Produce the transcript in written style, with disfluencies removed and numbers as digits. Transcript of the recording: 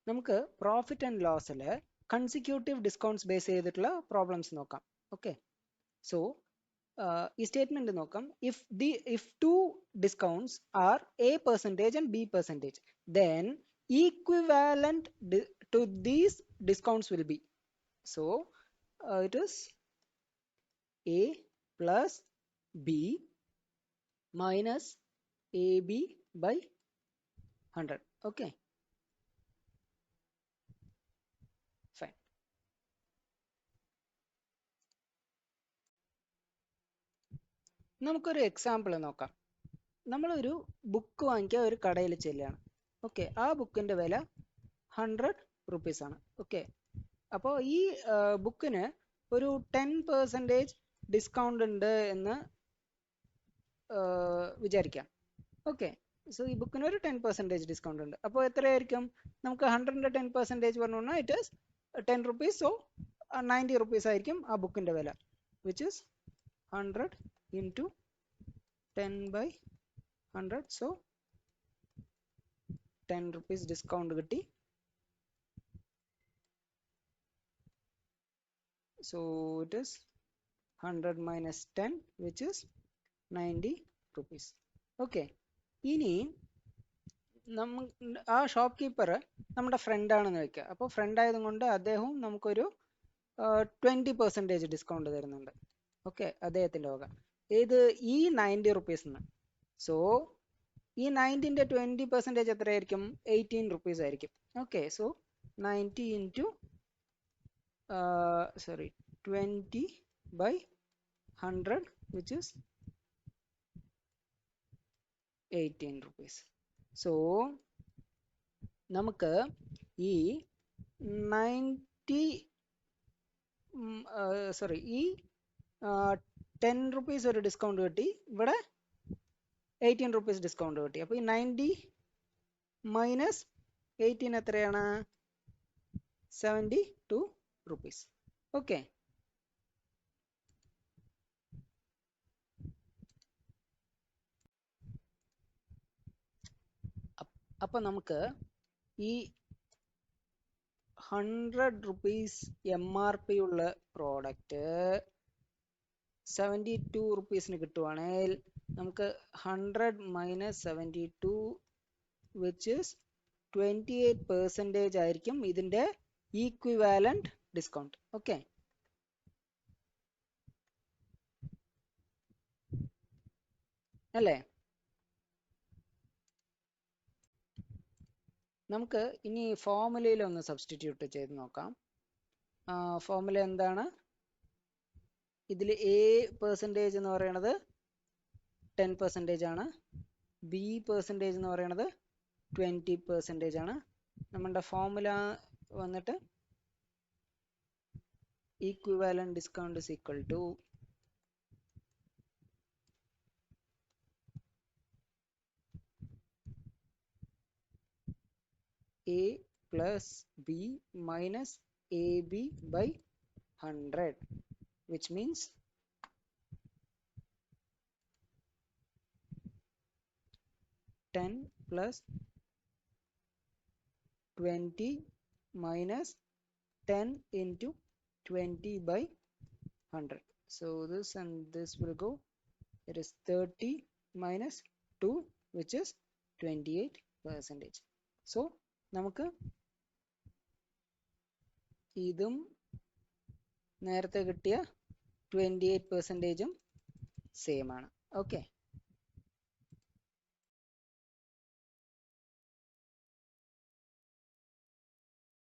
നമുക്ക് profit and ലോസിൽ consecutive discounts base ചെയ്തിട്ടുള്ള പ്രോബ്ലംസ് നോക്കാം. ഓക്കെ, സോ ഈ സ്റ്റേറ്റ്മെന്റ് നോക്കാം. If two discounts are A percentage and B percentage, then equivalent to these discounts will be. So it is A plus B minus AB by 100. Okay, fine. നമുക്കൊരു example നോക്കാം. നമ്മളൊരു book വാങ്ങിക്കുക ഒരു കടയിൽ ചെല്ലുകയാണ്. Okay, ആ ബുക്കിൻ്റെ വില 100 rupees ആണ്. ഓക്കെ, അപ്പോൾ ഈ ബുക്കിന് ഒരു 10% ഡിസ്കൗണ്ട് ഉണ്ട് എന്ന് വിചാരിക്കാം. ഓക്കെ, സോ ഈ ബുക്കിന് ഒരു 10% ഡിസ്കൗണ്ട് ഉണ്ട്. അപ്പോൾ എത്രയായിരിക്കും? നമുക്ക് 100ൻ്റെ 10% പറഞ്ഞു കഴിഞ്ഞാൽ it is 10 rupees. So 90 rupees ആയിരിക്കും ആ ബുക്കിൻ്റെ വില, which is 100 into 10 by 100. So 10 rupees discount കിട്ടി. So it is 100 minus 10, which is 90 rupees. Okay, ഇനി ആ ഷോപ്പ് കീപ്പർ നമ്മുടെ ഫ്രണ്ടാണെന്ന് വെക്കുക. അപ്പോൾ ഫ്രണ്ട് ആയതുകൊണ്ട് അദ്ദേഹവും നമുക്കൊരു 20% ഡിസ്കൗണ്ട് തരുന്നുണ്ട്. ഓക്കെ, അദ്ദേഹത്തിൻ്റെ വക. ഏത്? ഈ 90 rupees. സോ ഈ 90ൻ്റെ 20% എത്രയായിരിക്കും? 18 rupees ആയിരിക്കും. Okay, so 90 into 20 by 100, which is 18 rupees. So നമുക്ക് ഈ 10 rupees ഒരു ഡിസ്കൗണ്ട് കിട്ടി, ഇവിടെ 18 rupees ഡിസ്കൗണ്ട് കിട്ടി. അപ്പോൾ ഈ 90 മൈനസ് 18 എത്രയാണ്? 72 rupees. ഓക്കെ, അപ്പോൾ നമുക്ക് ഈ 100 rupees MRP ഉള്ള പ്രോഡക്റ്റ് 72 rupeesന് കിട്ടുവാണെങ്കിൽ നമുക്ക് 100 minus 72, which is 28% ആയിരിക്കും ഇതിൻ്റെ ഈക്വിവാലന്റ് ഡിസ്കൗണ്ട്. ഓക്കെ, അല്ലേ? നമുക്ക് ഇനി ഫോർമുലയിൽ ഒന്ന് സബ്സ്റ്റിറ്റ്യൂട്ട് ചെയ്ത് നോക്കാം. ഫോർമുല എന്താണ്? ഇതിൽ A% എന്ന് പറയുന്നത് 10% ആണ്, B% എന്ന് പറയുന്നത് 20% ആണ്. നമ്മുടെ ഫോർമുല വന്നിട്ട് equivalent discount is equal to A plus B minus AB by 100, which means 10 plus 20 minus 10 into 20 by 100. So this and this will go. It is 30 minus 2, which is 28%. So നമുക്ക് ഇതും നേരത്തെ കിട്ടിയ 28%ഉം same ആണ്. Okay.